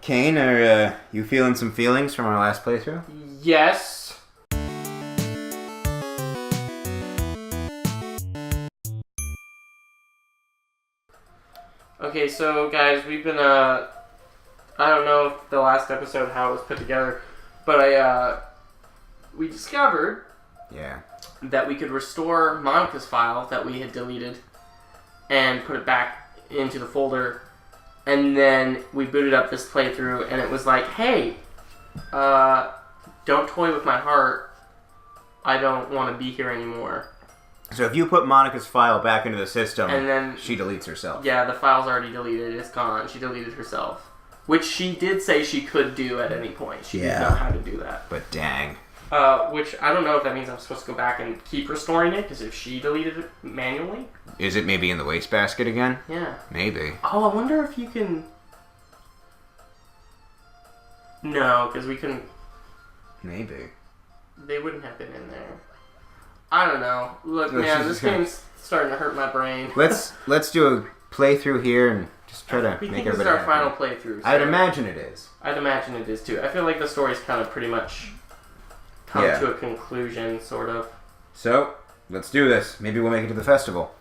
Kane, are you feeling some feelings from our last playthrough? Yes. Okay, so guys, we've been, I don't know if the last episode how it was put together, but we discovered that we could restore Monica's file that we had deleted and put it back into the folder, and then we booted up this playthrough and it was like, hey, don't toy with my heart, I don't want to be here anymore. So if you put Monica's file back into the system, and then she deletes herself. Yeah, the file's already deleted, it's gone, she deleted herself. Which she did say she could do at any point, she didn't know how to do that. But dang. Which, I don't know if that means I'm supposed to go back and keep restoring it, because if she deleted it manually... Is it maybe in the wastebasket again? Yeah. Maybe. Oh, I wonder if you can... No, because we couldn't... Maybe. They wouldn't have been in there. I don't know. Look, man, this game's starting to hurt my brain. Let's do a playthrough here and just try to make everybody this is our final playthrough. So I'd imagine it is. I'd imagine it is, too. I feel like the story's kind of pretty much... come to a conclusion, sort of. So, let's do this. Maybe we'll make it to the festival.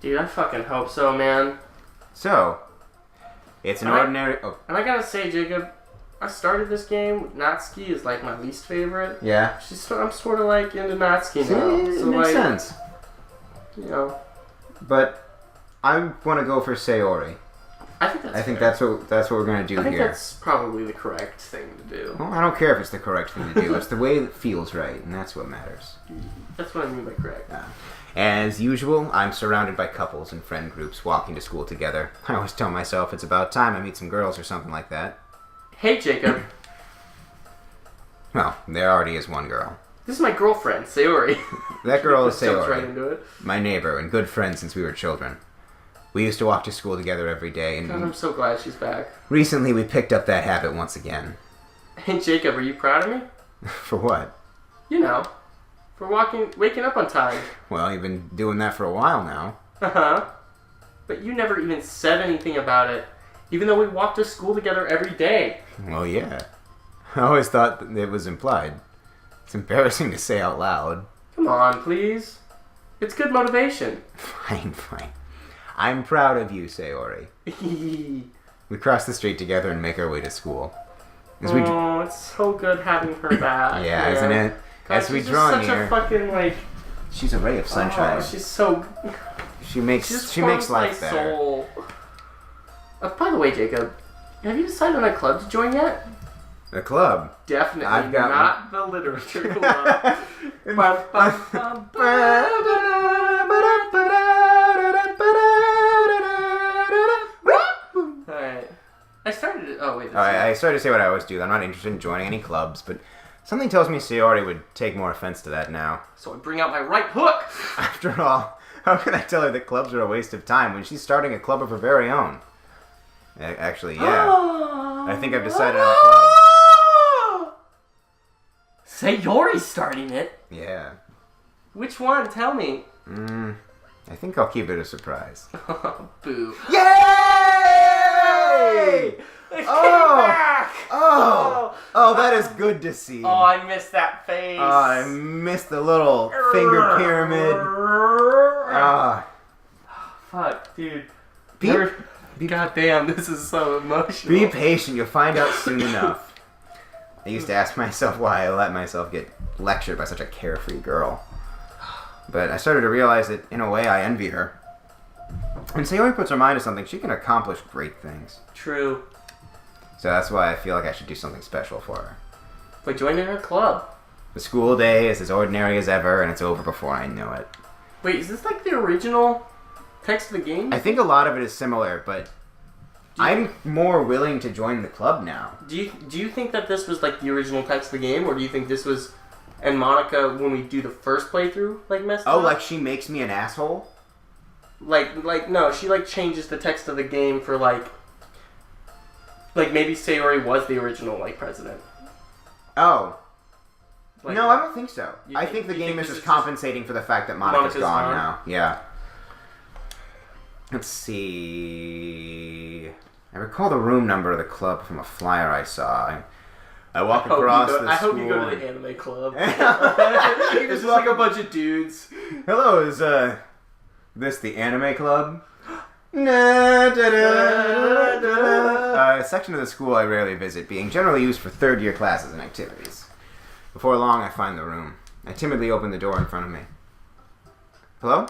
Dude, I fucking hope so, man. So, it's an ordinary... Oh. And I gotta say, Jacob, I started this game. Natsuki is like my least favorite. Yeah? I'm sort of like into Natsuki now. It makes sense. You know. But I want to go for Sayori. I think that's what we're going to do here. I think that's probably the correct thing to do. Well, I don't care if it's the correct thing to do. It's the way it feels right, and that's what matters. That's what I mean by correct. As usual, I'm surrounded by couples and friend groups walking to school together. I always tell myself it's about time I meet some girls or something like that. Hey, Jacob. Well, there already is one girl. This is my girlfriend, Sayori. That girl is Sayori. Jumps right into it. My neighbor and good friend since we were children. We used to walk to school together every day, and God, I'm so glad she's back. Recently, we picked up that habit once again. Hey, Jacob, are you proud of me? For what? You know, for waking up on time. Well, you've been doing that for a while now. Uh-huh. But you never even said anything about it, even though we walked to school together every day. Well, yeah. I always thought that it was implied. It's embarrassing to say out loud. Come on, please. It's good motivation. Fine. I'm proud of you, Sayori. We cross the street together and make our way to school. It's so good having her back. Yeah, isn't it? God, As we draw near, such a fucking, like... She's a ray of sunshine. Oh, she's so... She makes life better. Soul. By the way, Jacob, have you decided on a club to join yet? A club? Definitely I've got not the literature club. Alright. I started to say what I always do. I'm not interested in joining any clubs, but something tells me Sayori would take more offense to that now. So I bring out my right hook! After all, how can I tell her that clubs are a waste of time when she's starting a club of her very own? Actually, yeah. I think I've decided on a club. Sayori's starting it? Yeah. Which one? Tell me. I think I'll keep it a surprise. Boo. Yay! Back! Oh, that is good to see. Oh, I missed that face. Oh, I missed the little finger pyramid. Fuck, dude. God damn, this is so emotional. Be patient, you'll find out soon enough. I used to ask myself why I let myself get lectured by such a carefree girl. But I started to realize that, in a way, I envy her. When Sayori puts her mind to something, she can accomplish great things. True. So that's why I feel like I should do something special for her. Like joining her club. The school day is as ordinary as ever, and it's over before I know it. Wait, is this like the original text of the game? I think a lot of it is similar, but I'm more willing to join the club now. Do you think that this was like the original text of the game, or do you think this was... And Monica, when we do the first playthrough, like messed up? Oh, like she makes me an asshole? Like no, she like changes the text of the game for like maybe Sayori was the original like president. Oh. Like, no, I don't think so. I think the game is just compensating for the fact that Monica's gone now. Yeah. Let's see. I recall the room number of the club from a flyer I saw. I walk across the school. I hope you go to the anime club. It's like a bunch of dudes. Hello, is this the anime club? A section of the school I rarely visit, being generally used for third-year classes and activities. Before long, I find the room. I timidly open the door in front of me. Hello?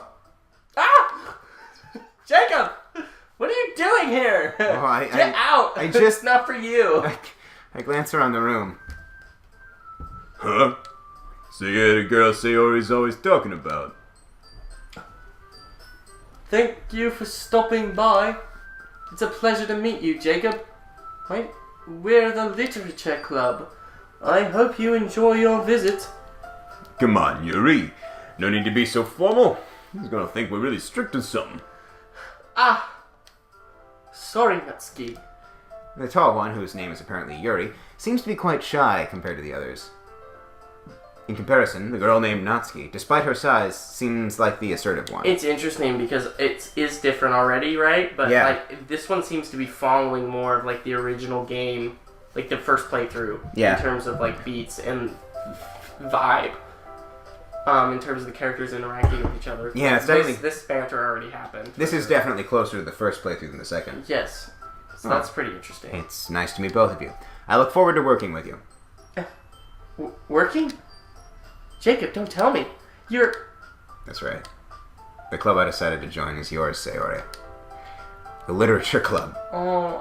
Ah! Jacob! What are you doing here? Oh, Get out! It's not for you. I glance around the room. Huh? So you're the girl Sayori's always talking about. Thank you for stopping by. It's a pleasure to meet you, Jacob. Right? We're the Literature Club. I hope you enjoy your visit. Come on, Yuri. No need to be so formal. He's gonna think we're really strict or something. Ah! Sorry, Natsuki. The tall one, whose name is apparently Yuri, seems to be quite shy compared to the others. In comparison, the girl named Natsuki, despite her size, seems like the assertive one. It's interesting because it is different already, right? But like this one seems to be following more of like the original game, like the first playthrough, in terms of like beats and vibe. In terms of the characters interacting with each other. Yeah, it's definitely... This banter already happened. This is definitely closer to the first playthrough than the second. Yes. So that's pretty interesting. It's nice to meet both of you. I look forward to working with you. Working? Jacob, don't tell me. You're... That's right. The club I decided to join is yours, Sayori. The Literature Club. Oh,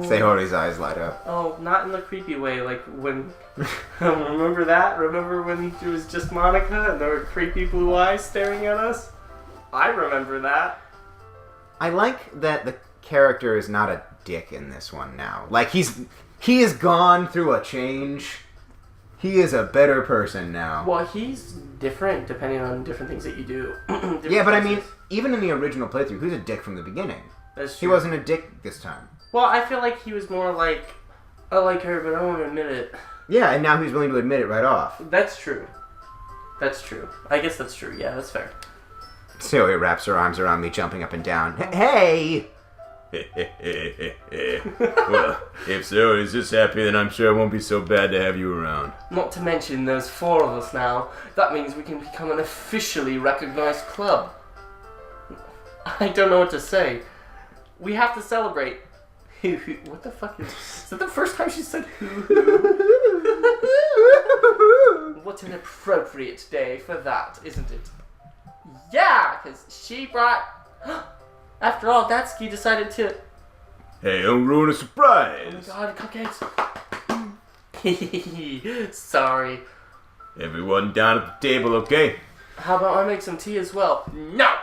Sayori's eyes light up. Oh, not in the creepy way, like when... Remember that? Remember when it was just Monica and there were creepy blue eyes staring at us? I remember that. I like that the character is not a dick in this one now. Like, he has gone through a change. He is a better person now. Well, he's different depending on different things that you do. Yeah, but I mean, even in the original playthrough, he was a dick from the beginning. That's true. He wasn't a dick this time. Well, I feel like he was more like, I like her, but I don't want to admit it. Yeah, and now he's willing to admit it right off. That's true. That's true. I guess that's true. Yeah, that's fair. Sayori wraps her arms around me, jumping up and down. Hey! Well, if Sayori's this happy, then I'm sure it won't be so bad to have you around. Not to mention there's 4 of us now. That means we can become an officially recognized club. I don't know what to say. We have to celebrate. What the fuck is that the first time she said hoo hoo? What an appropriate day for that, isn't it? Yeah, because she brought... After all, Natsuki decided to... Hey, don't ruin a surprise! Oh my god, cupcakes. Sorry. Everyone down at the table, okay? How about I make some tea as well? No!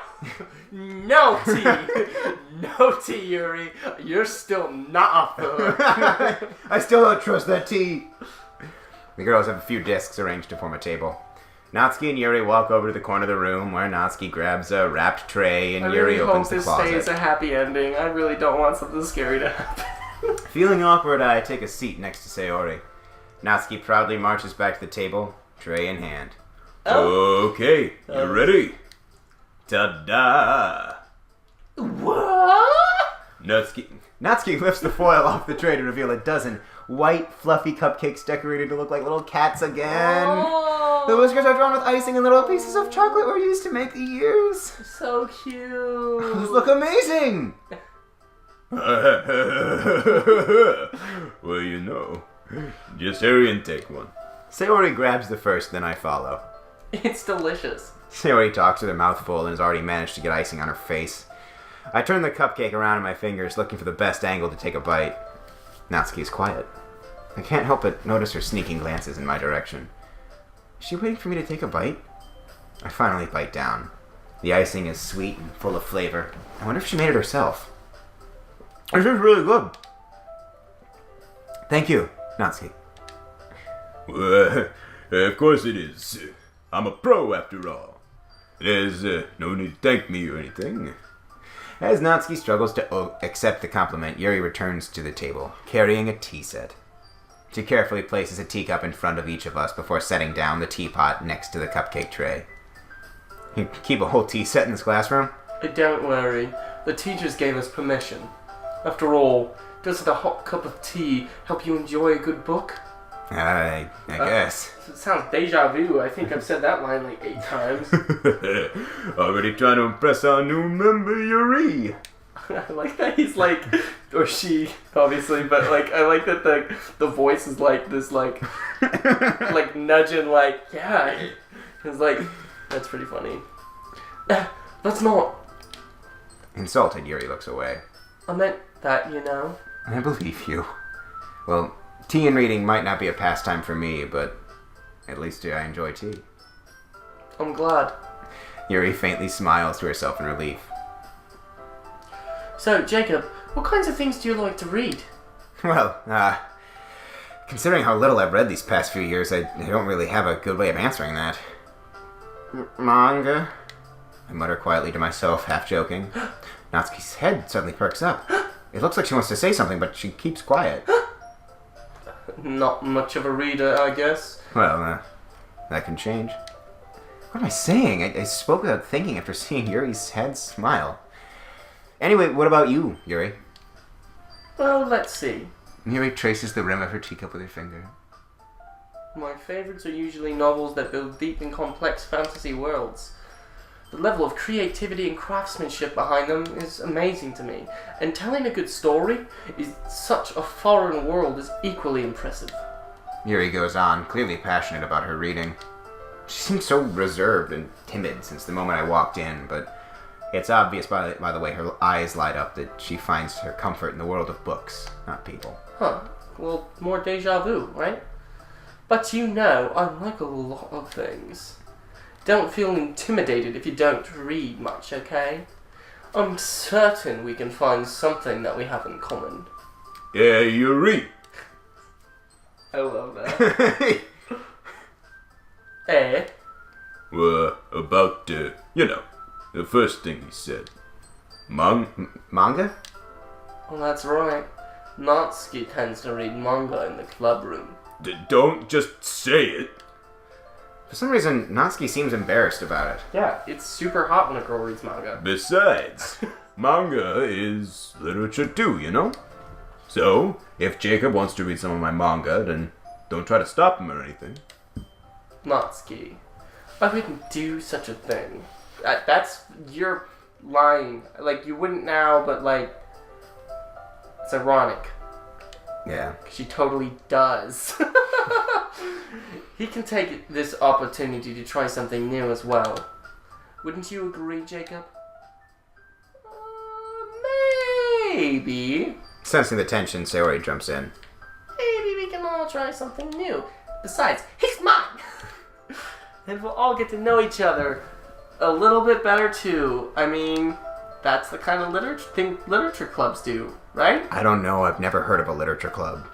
No tea! No tea, Yuri. You're still not off the hook. I still don't trust that tea. The girls have a few discs arranged to form a table. Natsuki and Yuri walk over to the corner of the room where Natsuki grabs a wrapped tray and Yuri opens the closet. I really hope this stays a happy ending. I really don't want something scary to happen. Feeling awkward, I take a seat next to Sayori. Natsuki proudly marches back to the table, tray in hand. Okay, you ready? Ta-da! What? Natsuki lifts the foil off the tray to reveal a dozen white, fluffy cupcakes decorated to look like little cats again. Oh. The whiskers are drawn with icing and little pieces of chocolate were used to make the ears. So cute. Those look amazing. Well, you know, just hurry and take one. Sayori grabs the first, then I follow. It's delicious. Sayori talks with her mouth full and has already managed to get icing on her face. I turn the cupcake around in my fingers, looking for the best angle to take a bite. Natsuki's quiet. I can't help but notice her sneaking glances in my direction. Is she waiting for me to take a bite? I finally bite down. The icing is sweet and full of flavor. I wonder if she made it herself. This is really good. Thank you, Natsuki. Of course it is. I'm a pro after all. There's no need to thank me or anything. As Natsuki struggles to accept the compliment, Yuri returns to the table, carrying a tea set. She carefully places a teacup in front of each of us before setting down the teapot next to the cupcake tray. You keep a whole tea set in this classroom? Don't worry. The teachers gave us permission. After all, doesn't a hot cup of tea help you enjoy a good book? I guess. It sounds deja vu. I think I've said that line like 8 times. Already trying to impress our new member, Yuri. I like that he's like, or she, obviously, but like, I like that the voice is like this, like nudging, like, yeah. It's like, that's pretty funny. That's not. Insulted, Yuri looks away. I meant that, you know. I believe you. Well, tea and reading might not be a pastime for me, but at least I enjoy tea. I'm glad. Yuri faintly smiles to herself in relief. So, Jacob, what kinds of things do you like to read? Well, considering how little I've read these past few years, I don't really have a good way of answering that. Manga? I mutter quietly to myself, half joking. Natsuki's head suddenly perks up. It looks like she wants to say something, but she keeps quiet. Not much of a reader, I guess. Well, that can change. What am I saying? I spoke without thinking after seeing Yuri's head smile. Anyway, what about you, Yuri? Well, let's see. Yuri traces the rim of her teacup with her finger. My favorites are usually novels that build deep and complex fantasy worlds. The level of creativity and craftsmanship behind them is amazing to me, and telling a good story in such a foreign world is equally impressive. Yuri goes on, clearly passionate about her reading. She seems so reserved and timid since the moment I walked in, but it's obvious by the way her eyes light up that she finds her comfort in the world of books, not people. Huh. Well, more deja vu, right? But you know, I like a lot of things. Don't feel intimidated if you don't read much, okay? I'm certain we can find something that we have in common. Yeah, Yuri. I love that. Eh? Well, about, the first thing he said. Manga? Well, that's right. Natsuki tends to read manga in the club room. Don't just say it. For some reason, Natsuki seems embarrassed about it. Yeah, it's super hot when a girl reads manga. Besides, manga is literature too, you know? So, if Jacob wants to read some of my manga, then don't try to stop him or anything. Natsuki, I wouldn't do such a thing. You're lying. Like, you wouldn't now, but like, it's ironic. Yeah. She totally does. He can take this opportunity to try something new as well. Wouldn't you agree, Jacob? Maybe. Sensing the tension, Sayori jumps in. Maybe we can all try something new. Besides, he's mine! And we'll all get to know each other a little bit better too. I mean, that's the kind of literature clubs do, right? I don't know, I've never heard of a literature club.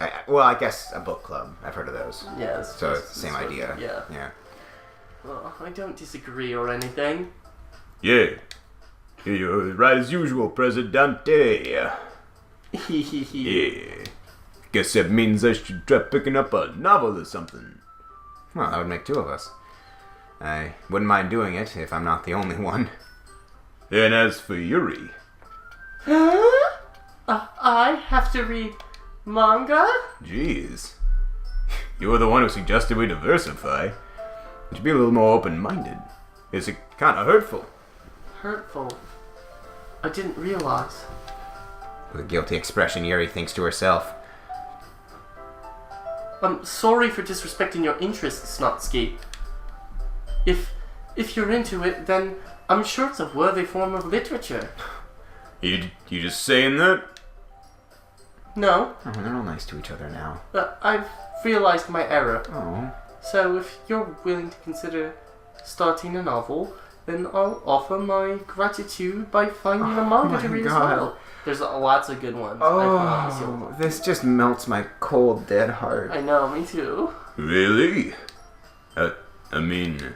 I guess a book club. I've heard of those. Yes. So it's the same idea. Yeah. Well, I don't disagree or anything. Yeah. You're right as usual, Presidente. Yeah. Guess that means I should try picking up a novel or something. Well, that would make 2 of us. I wouldn't mind doing it if I'm not the only one. And as for Yuri... Huh? I have to read manga? Jeez. You were the one who suggested we diversify. You should be a little more open-minded. It's kind of hurtful. Hurtful? I didn't realize. With a guilty expression, Yuri thinks to herself. I'm sorry for disrespecting your interests, Natsuki. If you're into it, then I'm sure it's a worthy form of literature. You just saying that? No. Oh, they're all nice to each other now. But I've realized my error. Oh. So if you're willing to consider starting a novel, then I'll offer my gratitude by finding a manga to read as well. There's lots of good ones. Oh, this just melts my cold, dead heart. I know, me too. Really? I mean...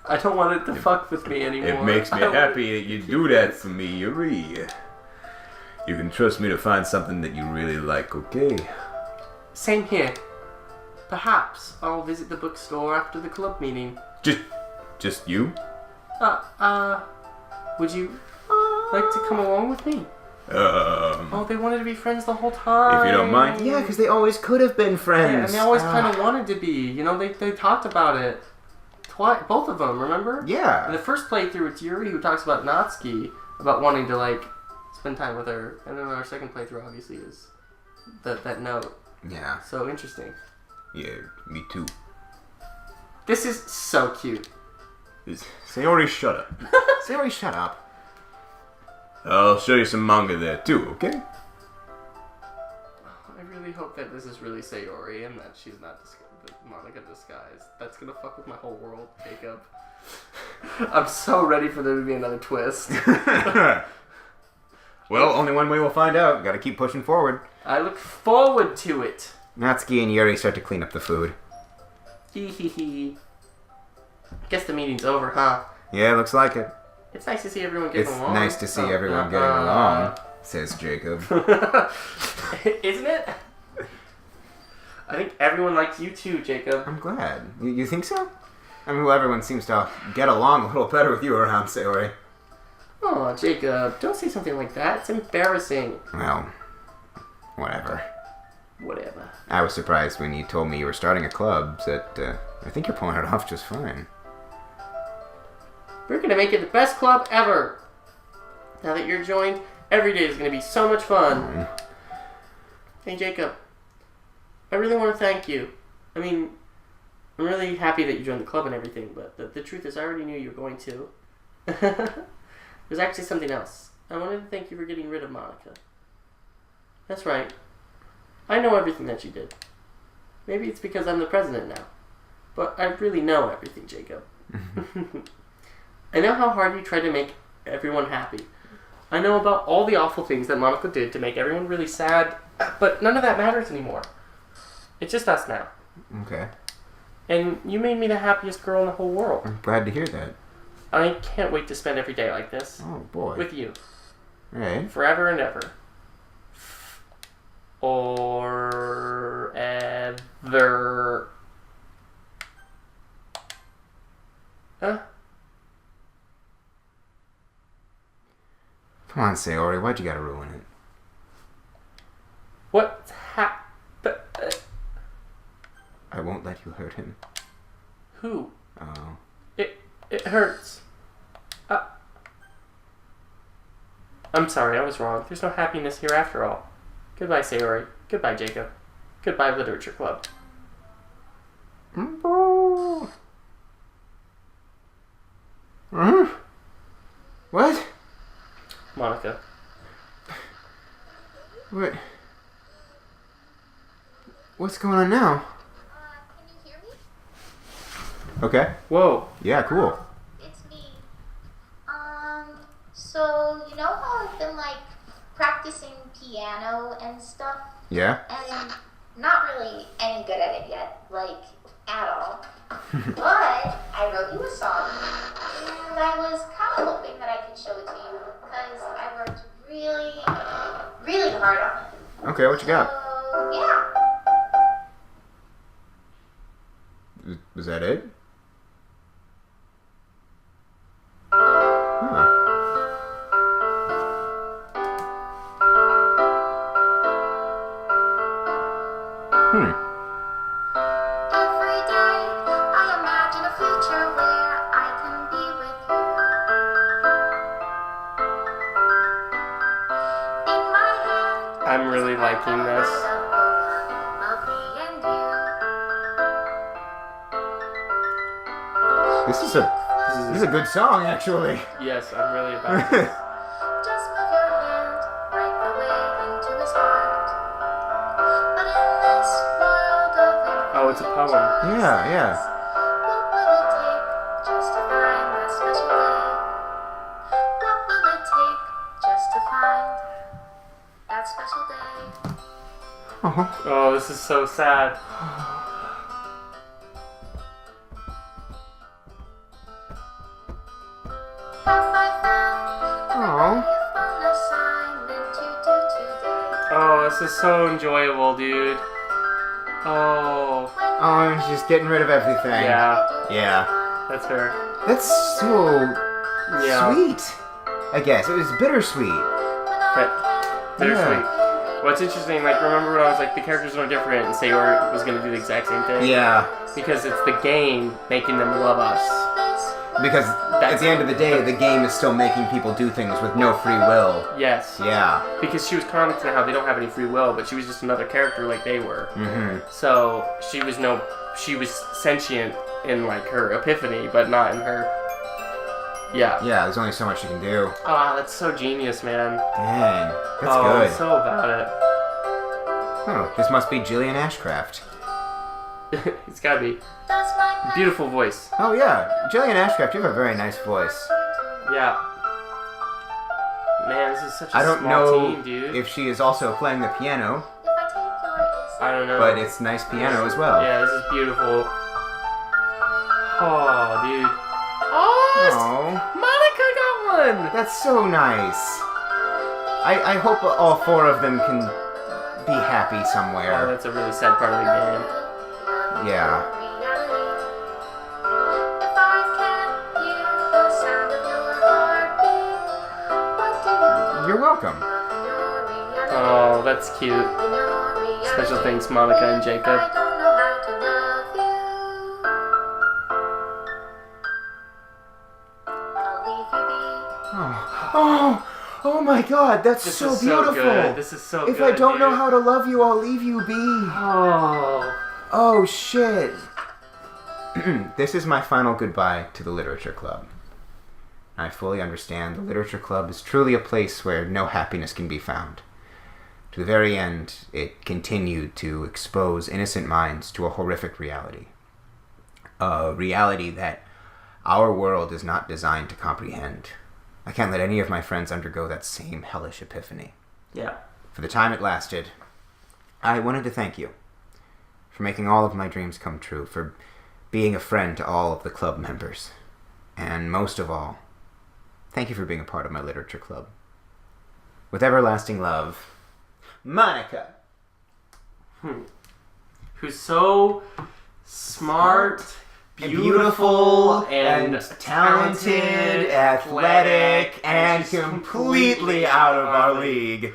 I don't want it to fuck with me anymore. It makes me happy that you do that for me, Yuri. You can trust me to find something that you really like, okay? Same here. Perhaps I'll visit the bookstore after the club meeting. Just you? Would you like to come along with me? Oh, they wanted to be friends the whole time. If you don't mind. Yeah, because they always could have been friends. Yeah, and they always kind of wanted to be. You know, they talked about it twice. Both of them, remember? Yeah. In the first playthrough, it's Yuri who talks about Natsuki, about wanting to, like, spend time with her. And then our second playthrough, obviously, is that note. Yeah. So interesting. Yeah, me too. This is so cute. Sayori, shut up. Sayori, shut up. I'll show you some manga there too, okay? I really hope that this is really Sayori and that she's not the Monica disguised. That's gonna fuck with my whole world, Jacob. I'm so ready for there to be another twist. Well, only one way we'll find out. Gotta keep pushing forward. I look forward to it. Natsuki and Yuri start to clean up the food. Hee hee hee. Guess the meeting's over, huh? Yeah, looks like it. It's nice to see everyone getting It's along. nice to see everyone getting along, says Jacob. Isn't it? I think everyone likes you too, Jacob. I'm glad. You think so? I mean, well, everyone seems to get along a little better with you around, Sayori. Oh, Jacob, don't say something like that. It's embarrassing. Well, whatever. Whatever. I was surprised when you told me you were starting a club, that I think you're pulling it off just fine. We're gonna make it the best club ever. Now that you're joined, every day is gonna be so much fun. Hey, Jacob. I really want to thank you. I mean, I'm really happy that you joined the club and everything, but the truth is I already knew you were going to. There's actually something else. I wanted to thank you for getting rid of Monica. That's right. I know everything that you did. Maybe it's because I'm the president now. But I really know everything, Jacob. I know how hard you try to make everyone happy. I know about all the awful things that Monica did to make everyone really sad, but none of that matters anymore. It's just us now. Okay. And you made me the happiest girl in the whole world. I'm glad to hear that. I can't wait to spend every day like this. Oh, boy. With you. Right. Forever and ever. Or ever. Huh? Come on, Sayori, why'd you gotta ruin it? What's I won't let you hurt him. Who? Oh. It hurts. I'm sorry, I was wrong. There's no happiness here after all. Goodbye, Sayori. Goodbye, Jacob. Goodbye, Literature Club. What? Monica. What? What's going on now? Can you hear me? Okay. Whoa. Yeah, cool. It's me. So you know how I've been like practicing piano and stuff, Yeah? and not really any good at it yet, like at all. But I wrote you a song, and I was kind of hoping that I could show it to you because I worked really, really hard on it. Okay, what you got? So yeah. Was that it? Huh. Every day I imagine a future where I can be with you. In my hand, I'm really liking this. of me and you. This is a good song, actually. Yes, I'm really about this. Just move your hand right the way into his heart. But in this world of Oh, it's a poem. Yeah. what will it take just to find that special day? What will it take just to find that special day? Oh. Oh, this is so sad. Have I found Aw. a fun assignment to do today? Oh, this is so enjoyable, dude. Oh, Oh, and she's getting rid of everything. yeah, Yeah. that's her. That's so Yeah. sweet. I guess. It was bittersweet. Bittersweet. What's interesting, like, remember when I was like, the characters are no different, and Sayori was gonna do the exact same thing? Yeah. Because it's the game making them love us. Because at the end of the day, the game is still making people do things with no free will. Yes. Yeah. Because she was commenting how they don't have any free will, but she was just another character like they were. Mm-hmm. So she was sentient in like her epiphany, but not in her. Yeah. Yeah, there's only so much you can do. Oh, that's so genius, man. Dang. That's I'm good. so about it. Oh, this must be Jillian Ashcraft. It's gotta be. Beautiful voice. Oh, yeah. Jillian Ashcraft, you have a very nice voice. Yeah. Man, this is such a I don't small know team, dude. if she is also playing the piano, I don't know. but it's nice piano as well. Yeah, this is beautiful. Oh, dude. Oh, Monica got one! That's so nice. I hope all four of them can be happy Oh, somewhere. that's a really sad part of the game. Yeah. You're welcome. Oh, that's cute. Special thanks, Monica and Jacob. Oh my God, that's This so is beautiful. so good. This is so good. If I don't know dude. how to love you, I'll leave you be. Oh. Oh shit. This is my final goodbye to the Literature Club. I fully understand the Literature Club is truly a place where no happiness can be found. To the very end, it continued to expose innocent minds to a horrific reality. A reality that our world is not designed to comprehend. I can't let any of my friends undergo that same hellish epiphany. Yeah. For the time it lasted, I wanted to thank you for making all of my dreams come true, for being a friend to all of the club members, and most of all, thank you for being a part of my literature club. With everlasting love, Monica. Who's so smart, beautiful, and talented, athletic, and completely out of our league.